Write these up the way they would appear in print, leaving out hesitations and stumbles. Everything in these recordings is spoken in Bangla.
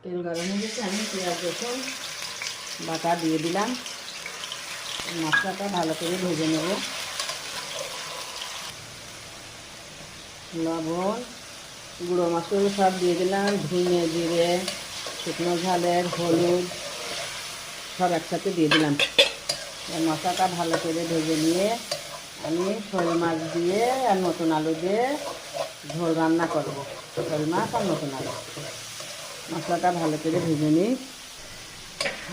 তেল গরম হয়ে গেছে, আমি পেঁয়াজ রসুন বাটা দিয়ে দিলাম। মশলাটা ভালো করে ভেজে নেব। লবণ, গুঁড়ো মশলা সব দিয়ে দিলাম, ধনে জিরে, শুকনো ঝালের, হলুদ সব একসাথে দিয়ে দিলাম। মশলাটা ভালো করে ভেজে নিয়ে আমি শোল মাছ দিয়ে আর নতুন আলু দিয়ে ঝোল রান্না করব। শোল মাছ আর নতুন আলু। মশলাটা ভালো করে ভেজে নিই।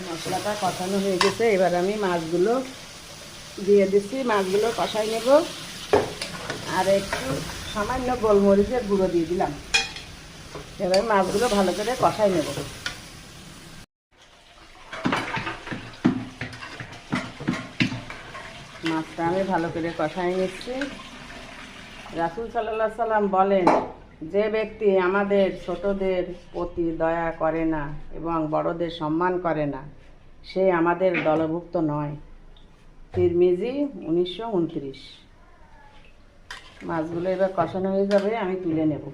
মশলাটা কষানো হয়ে গেছে, এবার আমি মাছগুলো দিয়ে দিচ্ছি। মাছগুলো কষাই নেব। আর একটু সামান্য গোলমরিচের গুঁড়ো দিয়ে দিলাম। এবার মাছগুলো ভালো করে কষাই নেব। মাছটা আমি ভালো করে কষাই নিচ্ছি। রাসূল সাল্লাল্লাহু আলাইহি সাল্লাম বলেন, যে ব্যক্তি আমাদের ছোটদের প্রতি দয়া করে না এবং বড়দের সম্মান করে না, সে আমাদের দলভুক্ত নয়। তিরমিজি 1929। মাছগুলো এবার কষানো হয়ে যাবে, আমি তুলে নেব।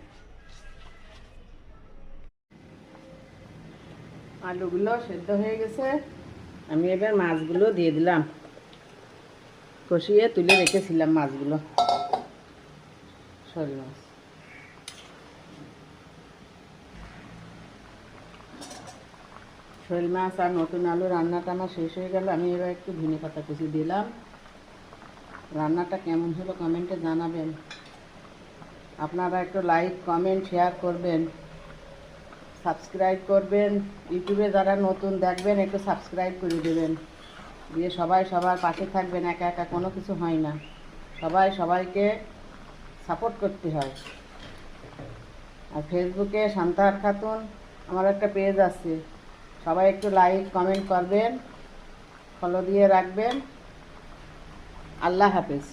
আলুগুলো সেদ্ধ হয়ে গেছে, আমি এবার মাছগুলো দিয়ে দিলাম। কষিয়ে তুলে রেখেছিলাম মাছগুলো, শোল মাছ। শোল মাছ আর নতুন আলু রান্নাটা আমার শেষ হয়ে গেল। আমি এবার একটু ধনে পাতা কুচি দিলাম। রান্নাটা কেমন হলো কমেন্টে জানাবেন। আপনারা একটু লাইক, কমেন্ট, শেয়ার করবেন, সাবস্ক্রাইব করবেন। ইউটিউবে যারা নতুন দেখবেন একটু সাবস্ক্রাইব করে দেবেন, দিয়ে সবাই সবার পাশে থাকবেন। একা একা কোনো কিছু হয় না, সবাই সবাইকে সাপোর্ট করতে হয়। আর ফেসবুকে শান্তার খাতুন আমার একটা পেজ আছে, সবাই একটু লাইক, কমেন্ট করবেন, ফলো দিয়ে রাখবেন। আল্লাহ হাফেজ।